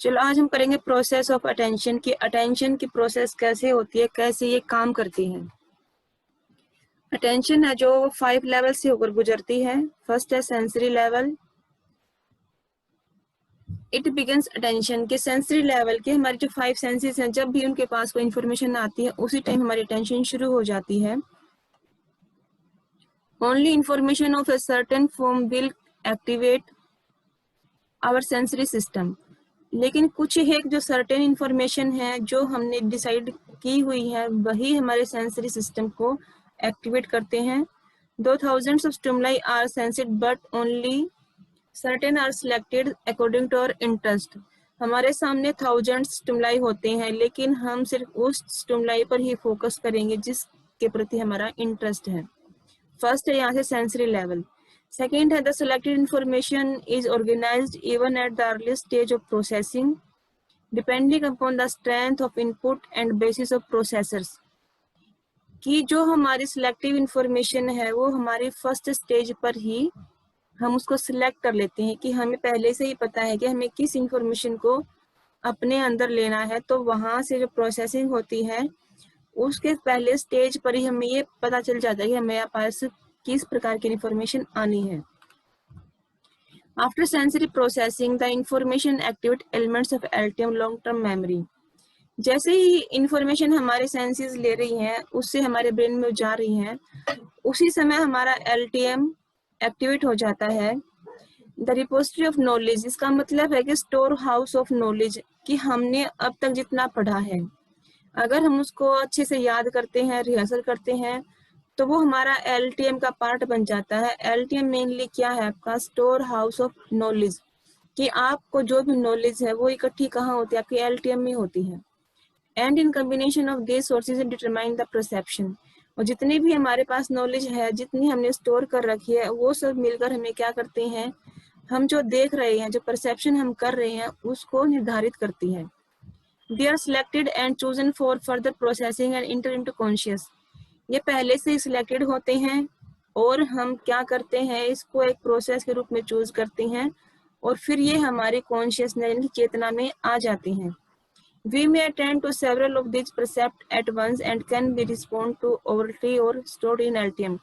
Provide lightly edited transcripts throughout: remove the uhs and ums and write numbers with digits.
चलो आज हम करेंगे प्रोसेस ऑफ अटेंशन की अटेंशन की प्रोसेस कैसे होती है, कैसे ये काम करती है। अटेंशन है जो 5 लेवल से होकर गुजरती है। फर्स्ट है sensory level. It begins attention के सेंसरी लेवल के हमारी जो 5 सेंसेस हैं, जब भी उनके पास कोई इंफॉर्मेशन आती है उसी टाइम हमारी अटेंशन शुरू हो जाती है। Only information of a certain form will activate our sensory system. लेकिन कुछ एक जो सर्टेन इंफॉर्मेशन है जो हमने डिसाइड की हुई है वही हमारे सेंसरी सिस्टम को एक्टिवेट करते हैं। दो thousands of stimuli are sensed but only certain are selected according to our interest. हमारे सामने थाउजेंड्स स्टिमुलाई होते हैं लेकिन हम सिर्फ उस स्टिमुलाई पर ही फोकस करेंगे जिसके प्रति हमारा इंटरेस्ट है। फर्स्ट है यहाँ से सेंसरी लेवल। Second है the selected information is organized even at the earliest stage of processing, depending upon the strength of input and basis of processors. कि जो हमारी सिलेक्टिव इंफॉर्मेशन है वो हमारी फर्स्ट स्टेज पर ही हम उसको सिलेक्ट कर लेते हैं कि हमें पहले से ही पता है कि हमें किस इंफॉर्मेशन को अपने अंदर लेना है। तो वहाँ से जो प्रोसेसिंग होती है उसके पहले स्टेज पर ही हमें ये पता चल जाता है कि हमें पास किस प्रकार की इंफॉर्मेशन आनी है। After sensory processing, the information activate elements of LTM long term memory. जैसे ही इंफॉर्मेशन हमारे सेंसेस ले रही हैं उससे हमारे ब्रेन में जा रही हैं उसी समय हमारा LTM एक्टिवेट हो जाता है। द रिपोजिटरी ऑफ नॉलेज, इसका मतलब है कि स्टोर हाउस ऑफ नॉलेज, कि हमने अब तक जितना पढ़ा है अगर हम उसको अच्छे से याद करते हैं, रिहर्सल करते हैं, तो वो हमारा LTM का पार्ट बन जाता है। LTM मेनली क्या है? आपका स्टोर हाउस ऑफ नॉलेज, कि आपको जो भी नॉलेज है वो इकट्ठी कहाँ होती है? आपकी LTM में होती है। And in combination of this sources determine the perception, और जितनी भी हमारे पास नॉलेज है, जितनी हमने स्टोर कर रखी है, वो सब मिलकर हमें क्या करते हैं, हम जो देख रहे हैं, जो परसेप्शन हम कर रहे हैं उसको निर्धारित करती है। They are selected and chosen for further processing and enter into conscious. ये पहले से ही सिलेक्टेड होते हैं और हम क्या करते हैं, इसको एक प्रोसेस के रूप में चूज करते हैं और फिर ये हमारी कॉन्शियसनेस यानी चेतना में आ जाती हैं। We may attend to several of this percept at once and can be respond to overly और स्टोर्ड इन LTM।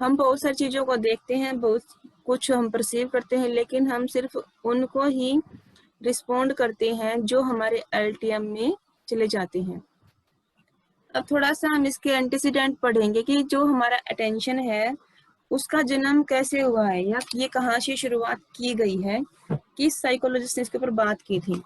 हम बहुत सारी चीजों को देखते हैं, बहुत कुछ हम परसीव करते हैं, लेकिन हम सिर्फ उनको ही रिस्पॉन्ड करते हैं जो हमारे LTM में चले जाते हैं। अब थोड़ा सा हम इसके एंटीसीडेंट पढ़ेंगे कि जो हमारा अटेंशन है उसका जन्म कैसे हुआ है या ये कहाँ से शुरुआत की गई है, किस साइकोलॉजिस्ट ने इसके ऊपर बात की थी।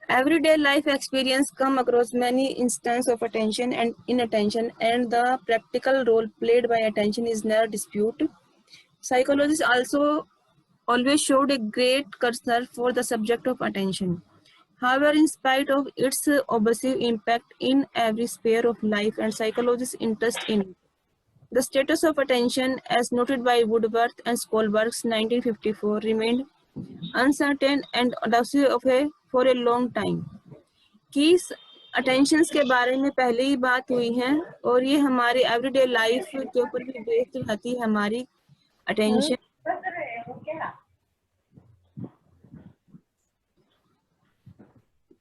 Everyday life experience come across many instances of attention and inattention, and the practical role played by attention is never disputed. Psychologists also always showed a great concern for the subject of attention. However, in spite of its obsessive impact in every sphere of life and psychologists' interest in it, the status of attention, as noted by Woodworth and Skolberg's 1954, remained uncertain and elusive for a long time. कि attentions के बारे में पहले ही बात हुई है और ये हमारे एवरीडे लाइफ के ऊपर भी बेस्ड रहती है हमारी attention.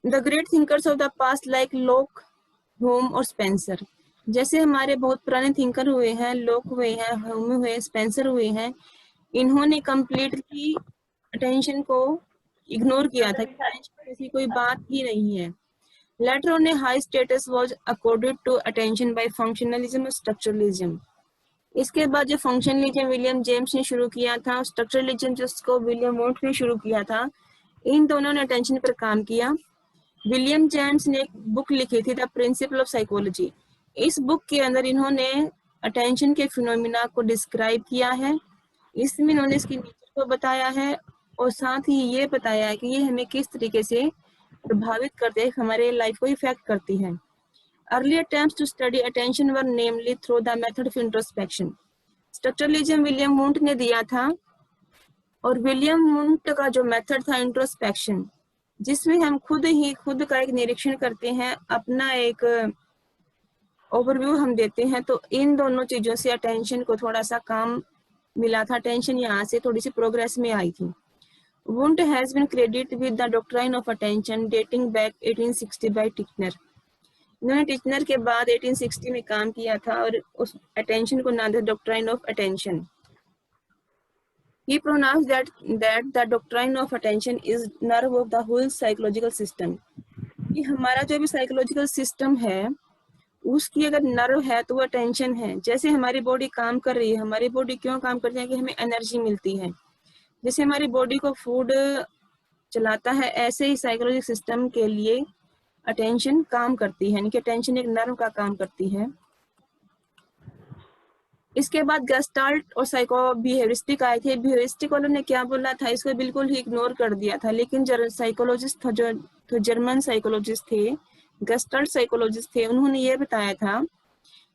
The great thinkers of the past like lock, home और स्पेंसर, जैसे हमारे बहुत पुराने थिंकर हुए हैं, लॉक हुए हैं, होम हुए, स्पेंसर हुए हैं, इन्होंने कम्प्लीटली अटेंशन को इग्नोर किया था। अटेंशन जैसी कोई बात ही नहीं है। Later on, a high status was accorded to attention by functionalism और structuralism. इसके बाद जो फंक्शनलिज्म विलियम जेम्स ने शुरू किया था, स्ट्रक्चरलिज्म जिसको विलियम वोंट ने शुरू किया था, इन दोनों ने अटेंशन पर काम किया। विलियम जेम्स ने एक बुक लिखी थी, द प्रिंसिपल ऑफ साइकोलॉजी। इस बुक के अंदर इन्होंने अटेंशन के फिनोमिना को डिस्क्राइब किया है। इसमें इन्होंने इसकी नेचर को बताया है और साथ ही ये बताया है कि ये हमें किस तरीके से प्रभावित करते हैं, हमारे लाइफ को इफेक्ट करती है। Early attempts to study attention were namely through the method of introspection. Structuralism William Wundt ने दिया था और विलियम वुंट का जो मेथड था इंट्रोस्पेक्शन, जिसमें हम खुद का एक निरीक्षण करते हैं, अपना एक ओवरव्यू हम देते हैं। तो इन दोनों चीजों से अटेंशन को थोड़ा सा काम मिला था, अटेंशन यहाँ से थोड़ी सी प्रोग्रेस में आई थी। Wundt has been credited with the doctrine of attention dating back 1860 by Titchener. इन्होंने टिचनर के बाद 1860 में काम किया था और उस अटेंशन को नाम दिया doctrine of attention. He pronounced that the doctrine of attention is nerve of the whole psychological system. कि हमारा जो भी साइकोलॉजिकल सिस्टम है उसकी अगर नर्व है तो वो अटेंशन है. जैसे हमारी बॉडी काम कर रही है, हमारी बॉडी क्यों काम करती है कि हमें एनर्जी मिलती है. जैसे हमारी बॉडी को फूड चलाता है ऐसे ही साइकोलॉजिकल सिस्टम के लिए अटेंशन काम करती है, यानी कि अटेंशन एक नर्व का काम करती है. इसके बाद गेस्टाल्ट और साइको बिहेवियरिस्टिक आए थे. बिहेवियरिस्टिक वालों ने क्या बोला था इसको बिल्कुल ही इग्नोर कर दिया था, लेकिन साइकोलॉजिस्ट जो जर्मन साइकोलॉजिस्ट थे, गेस्टाल्ट साइकोलॉजिस्ट थे, उन्होंने ये बताया था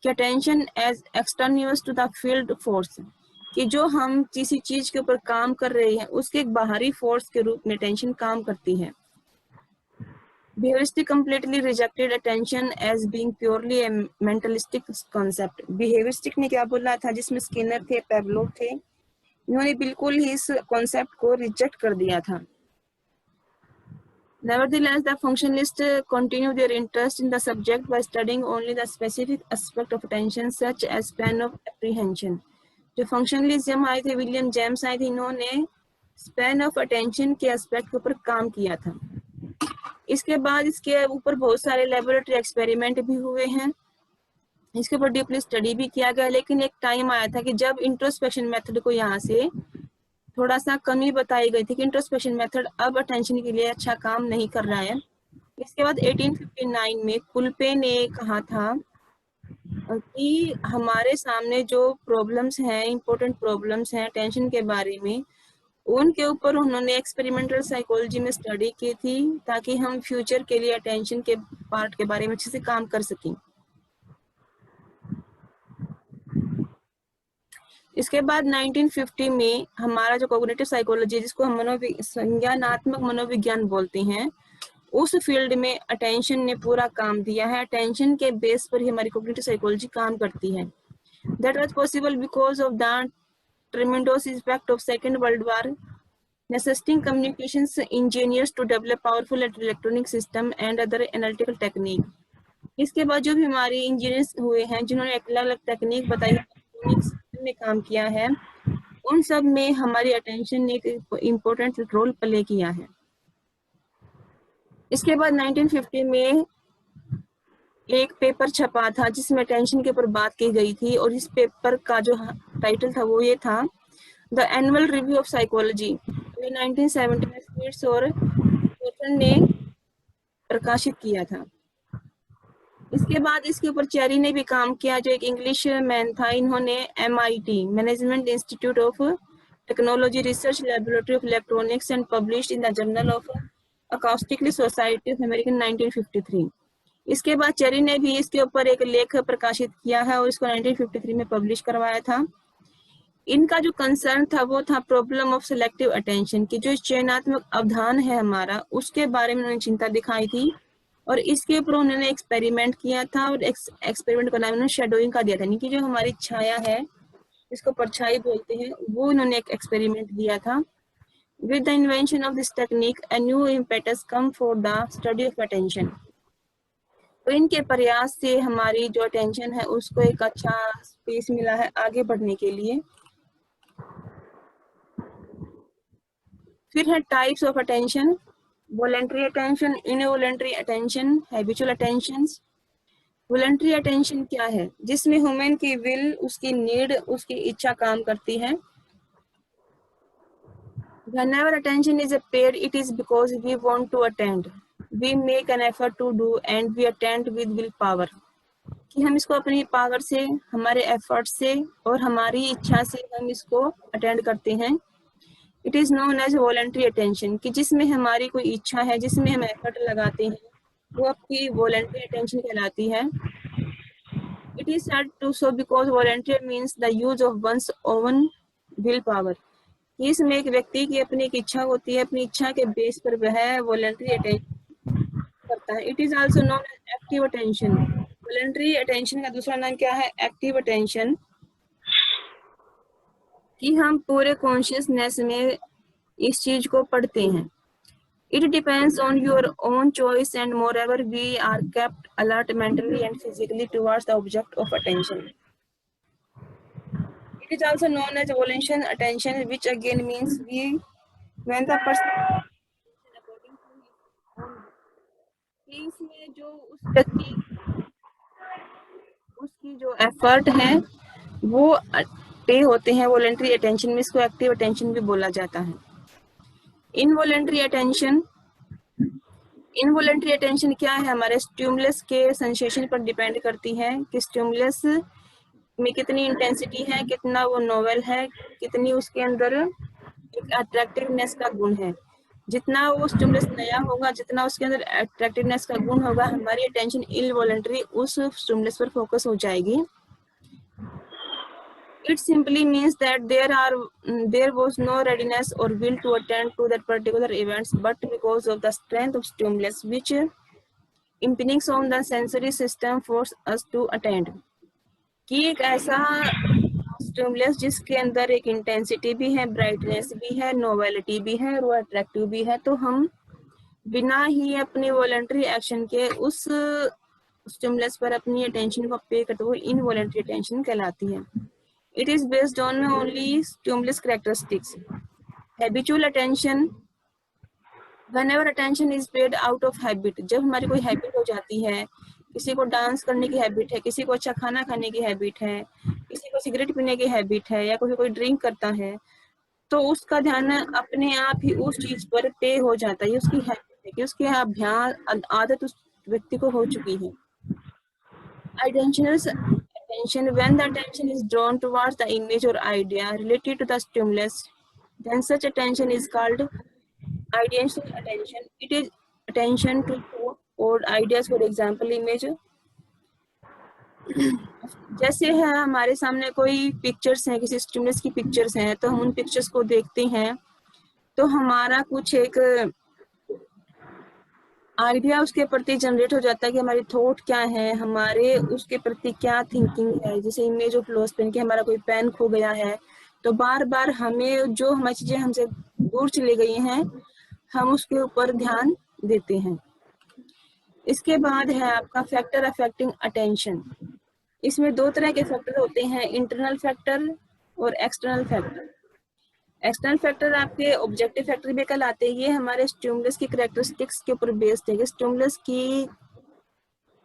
कि attention as extraneous to the field force, कि जो हम किसी चीज के ऊपर काम कर रहे हैं उसके एक बाहरी फोर्स के रूप में अटेंशन काम करती है. Behavioristic completely rejected attention as being purely a mentalistic concept. Behavioristic ने क्या बोला था, जिसमें स्किनर थे, पेवलोव थे, इन्होंने बिल्कुल ही इस कॉन्सेप्ट को रिजेक्ट कर दिया था. Nevertheless, the functionalists continue their interest in the subject by studying only the specific aspect of attention, such as span of apprehension. जो फंक्शनलिज्म आए थे, विलियम जेम्स आए थे, इन्होंने स्पैन ऑफ अटेंशन के एस्पेक्ट के ऊपर काम किया था. इसके बाद इसके ऊपर बहुत सारे लेबोरेटरी एक्सपेरिमेंट भी हुए हैं, इसके ऊपर डीपली स्टडी भी किया गया. लेकिन एक टाइम आया था कि जब इंट्रोस्पेक्शन मेथड को यहाँ से थोड़ा सा कमी बताई गई थी कि इंट्रोस्पेक्शन मेथड अब अटेंशन के लिए अच्छा काम नहीं कर रहा है. इसके बाद 1859 में कुलपे ने कहा था कि हमारे सामने जो प्रॉब्लम्स हैं, इंपॉर्टेंट प्रॉब्लम्स हैं अटेंशन के बारे में, उनके ऊपर उन्होंने एक्सपेरिमेंटल साइकोलॉजी में स्टडी की थी ताकि हम फ्यूचर के लिए अटेंशन के पार्ट के बारे में अच्छे से काम कर सकें. इसके बाद 1950 में हमारा जो कॉग्निटिव साइकोलॉजी, जिसको हम संज्ञानात्मक मनोविज्ञान बोलते हैं, उस फील्ड में अटेंशन ने पूरा काम दिया है. अटेंशन के बेस पर ही हमारी कॉग्निटिव साइकोलॉजी काम करती है. That was possible because of the tremendous effect of second world war necessitating communications engineers to develop powerful electronic system and other analytical technique. इसके बाद जो भी हमारे इंजीनियर्स हुए हैं जिन्होंने अलग अलग टेक्निक बताई इलेक्ट्रॉनिक में काम किया है, उन सब में हमारी अटेंशन ने एक इम्पोर्टेंट रोल प्ले किया है. इसके बाद 1950 में एक पेपर छपा था जिसमें अटेंशन के ऊपर बात की गई थी, और इस पेपर का जो टाइटल था वो ये था, the annual review of psychology. 1970 में स्मिट्स और थॉर्सन ने प्रकाशित किया था. इसके बाद इसके ऊपर चेरी ने भी काम किया, जो एक इंग्लिश मैन था. इन्होंने MIT management institute of technology research laboratory of electronics and published in the journal of acoustic society of American 1953. इसके बाद चेरी ने भी इसके ऊपर एक लेख प्रकाशित किया है और इसको 1953 में पब्लिश करवाया था. इनका जो कंसर्न था वो था प्रॉब्लम ऑफ सिलेक्टिव अटेंशन, की जो चयनात्मक अवधान है हमारा, उसके बारे में उन्होंने चिंता दिखाई थी, और इसके ऊपर उन्होंने एक्सपेरिमेंट किया था. और एक्सपेरिमेंट का नाम उन्होंने शेडोइंग का दिया था, यानी कि जो हमारी छाया है, इसको परछाई बोलते हैं, वो इन्होंने एक एक्सपेरिमेंट दिया था. With the invention of this technique a new impetus come for the study of attention. तो इनके प्रयास से हमारी जो अटेंशन है उसको एक अच्छा स्पेस मिला है आगे बढ़ने के लिए. फिर है types of attention, voluntary attention, involuntary attention, habitual attentions. Voluntary attention क्या है, जिसमें ह्यूमन की विल, उसकी नीड, उसकी इच्छा काम करती है. Whenever attention is paid, it is because we want to attend. We make an effort to do and we attend with willpower. कि हम इसको अपनी पावर से, हमारे एफर्ट से और हमारी इच्छा से हम इसको अटेंड करते हैं. It is known as voluntary attention, कि जिसमें हमारी कोई इच्छा है, जिसमें हम एफर्ट लगाते हैं, वो आपकी वॉलेंट्री अटेंशन कहलाती है. It is said to so because voluntary means the use of one's own will power. इसमें एक व्यक्ति की अपनी एक इच्छा होती है, अपनी इच्छा के बेस पर वह वॉलेंट्री अटेंशन करता है. It is also known as active attention. Voluntary attention का दूसरा नाम क्या है, एक्टिव अटेंशन, कि हम पूरे कॉन्शियसनेस में इस चीज को पढ़ते हैं। It depends on your own choice and moreover we are kept alert mentally and physically towards the object of attention. It is also known as volition attention, which again means when the person according to his own कि इसमें जो उस व्यक्ति उसकी जो effort है वो पे होते हैं वॉलंटरी अटेंशन में, इसको एक्टिव अटेंशन भी बोला जाता है। इनवॉलंटरी अटेंशन, इनवॉलंटरी अटेंशन क्या है, हमारे स्टिमुलस के सेंसेशन पर डिपेंड करती है कि स्टिमुलस में कितनी इंटेंसिटी है, कितना वो नोवेल है, कितनी उसके अंदर एक अट्रैक्टिवनेस का गुण है। जितना वो स्टिमुलस नया होगा, जितना उसके अंदर अट्रैक्टिवनेस का गुण होगा, हमारी अटेंशन इनवॉलंटरी उस स्टिमुलस पर फोकस हो जाएगी। It simply means that there was no readiness or will to attend to that particular events, but because of the strength of stimulus which impinging on the sensory system force us to attend. कि एक ऐसा stimulus जिसके अंदर एक intensity भी है, brightness भी है, नोवेलिटी भी है और वो अट्रैक्टिव भी है, तो हम बिना ही अपनी वॉलंटरी एक्शन के उस स्टिमुलस पर अपनी अटेंशन को पे करते हुए इनवॉलंटरी अटेंशन कहलाती है। It is based on only stimulus characteristics. Habitual attention, whenever attention is paid out of habit, जब हमारी कोई हैबिट हो जाती है, किसी को डांस करने की हैबिट है, किसी को अच्छा खाना खाने की हैबिट है, किसी को सिगरेट पीने की हैबिट है, या कोई ड्रिंक करता है, तो उसका ध्यान अपने आप ही उस चीज पर पे हो जाता है। उसकी हैबिट है कि उसकी अभ्यास आदत उस व्यक्ति को हो चुकी है। Attention, when the attention is drawn towards the image or idea related to the stimulus, then such attention is called ideational attention. It is attention to thought or ideas, for example image. जैसे है हमारे सामने कोई pictures हैं, किसी stimulus की pictures हैं, तो हम उन पिक्चर्स को देखते हैं तो हमारा कुछ एक आइडिया उसके प्रति जनरेट हो जाता है कि हमारी थॉट क्या है, हमारे उसके प्रति क्या थिंकिंग है। जैसे इमेज ऑफ लॉस्ट पेन, कि हमारा कोई पेन खो गया है तो बार बार हमें जो हमारी चीजें हमसे दूर चली गई हैं हम उसके ऊपर ध्यान देते हैं। इसके बाद है आपका फैक्टर अफेक्टिंग अटेंशन। इसमें दो तरह के फैक्टर होते हैं, इंटरनल फैक्टर और एक्सटर्नल फैक्टर। एक्सटर्नल फैक्टर आपके ऑब्जेक्टिव फैक्टर भी कहलाते हैं। ये हमारे स्टिमुलस की कैरेक्टरिस्टिक्स के ऊपर बेस्ड है कि स्टिमुलस की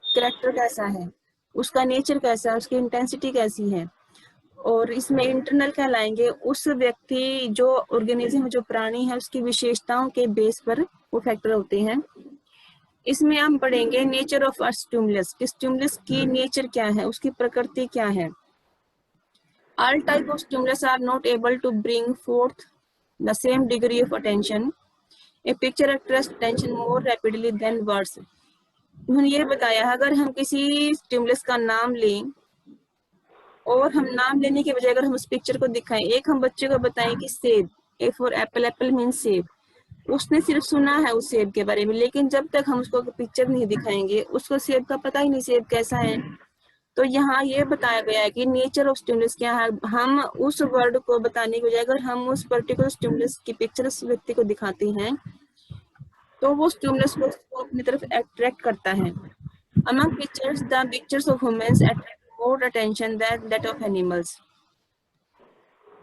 कैरेक्टर कैसा है, उसका नेचर कैसा है, उसकी इंटेंसिटी कैसी है। और इसमें इंटरनल कहलाएंगे उस व्यक्ति जो ऑर्गेनिज्म जो प्राणी है उसकी विशेषताओं के बेस पर वो फैक्टर होते हैं। इसमें हम पढ़ेंगे नेचर ऑफ अ स्टिमुलस, कि स्टिमुलस की नेचर क्या है, उसकी प्रकृति क्या है। All type of stimulus are not able to bring forth the same degree of attention. A picture attracts attention more rapidly than words. उन्होंने ये बताया अगर हम किसी स्टिमुलस का नाम लें और हम नाम लेने के बजाय अगर हम उस पिक्चर को दिखाएं, एक हम बच्चे को बताएं कि सेब, A for Apple, Apple means सेब, उसने सिर्फ सुना है उस सेब के बारे में, लेकिन जब तक हम उसको पिक्चर नहीं दिखाएंगे उसको सेब का पता ही नहीं सेब कैसा है। तो यहाँ ये बताया गया है कि नेचर ऑफ स्टिमुलस क्या है। हम उस वर्ड को बताने के बजाय अगर हम उस पर्टिकुलर स्टिमुलस की पिक्चर उस व्यक्ति को दिखाते हैं तो वो स्टिमुलस को अपनी तरफ अट्रैक्ट करता है। Among pictures, the pictures of humans attract more attention than that of animals.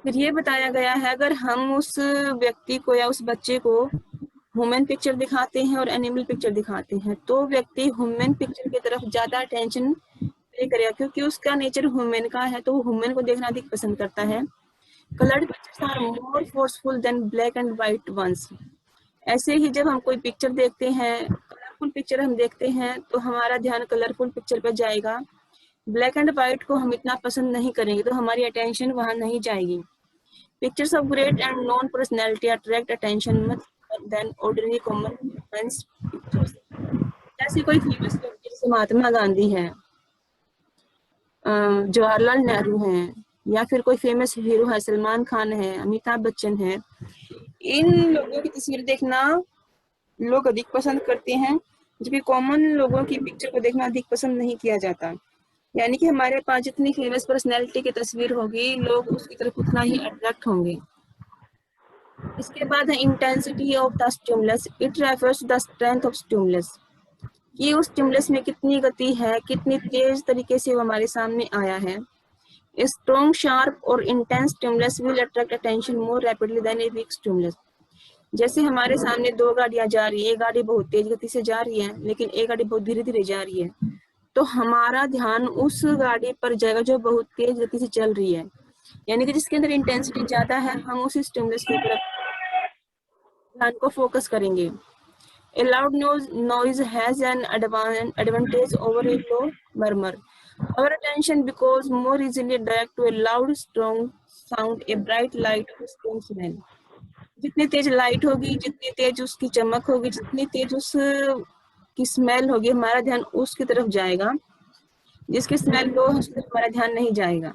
फिर ये बताया गया है अगर हम उस व्यक्ति को या उस बच्चे को ह्यूमन पिक्चर दिखाते हैं और एनिमल पिक्चर दिखाते हैं तो व्यक्ति ह्यूमन पिक्चर की तरफ ज्यादा अटेंशन पे करेगा क्योंकि उसका नेचर ह्यूमन का है, तो वो ह्यूमन को देखना अधिक पसंद करता है। Coloured pictures are more forceful than black and white ones. ऐसे ही जब हम कोई पिक्चर देखते हैं, कलरफुल पिक्चर हम देखते हैं तो हमारा ध्यान कलरफुल पिक्चर पर जाएगा। ब्लैक एंड व्हाइट को हम इतना पसंद नहीं करेंगे तो हमारी अटेंशन वहां नहीं जाएगी। Pictures of great and known personality attract attention much more than ordinary common man's pictures. जैसे कोई फेमस व्यक्ति जैसे महात्मा गांधी है, जवाहरलाल नेहरू हैं, या फिर कोई फेमस हीरो है, सलमान खान है, अमिताभ बच्चन है, इन लोगों की तस्वीर देखना लोग अधिक पसंद करते हैं, जबकि कॉमन लोगों की पिक्चर को देखना अधिक पसंद नहीं किया जाता। यानी कि हमारे पास जितनी फेमस पर्सनैलिटी की तस्वीर होगी लोग उसकी तरफ उतना ही अट्रैक्ट होंगे। इसके बाद है intensity of the stimulus. It refers to the strength of stimulus, कि उस स्टिमुलस में कितनी गति है, कितनी तेज तरीके से वो हमारे सामने आया है। A strong, sharp or intense stimulus will attract attention more rapidly than a weak stimulus. जैसे हमारे सामने दो गाड़ियां जा रही है, एक गाड़ी बहुत तेज गति से जा रही है लेकिन एक गाड़ी बहुत धीरे धीरे जा रही है, तो हमारा ध्यान उस गाड़ी पर जाएगा जो बहुत तेज गति से चल रही है, यानी कि जिसके अंदर इंटेंसिटी ज्यादा है, हम उस स्टिमुलस की तरफ ध्यान को फोकस करेंगे। A loud noise has an advantage over a low murmur. Our attention becomes more easily directed to a loud, strong sound, a bright light, or a strong smell. जितनी तेज लाइट होगी, जितनी तेज उसकी चमक होगी, जितनी तेज उस की स्मेल होगी, हमारा ध्यान उसकी तरफ जाएगा। जिसकी स्मेल लो है, उस पर हमारा ध्यान नहीं जाएगा।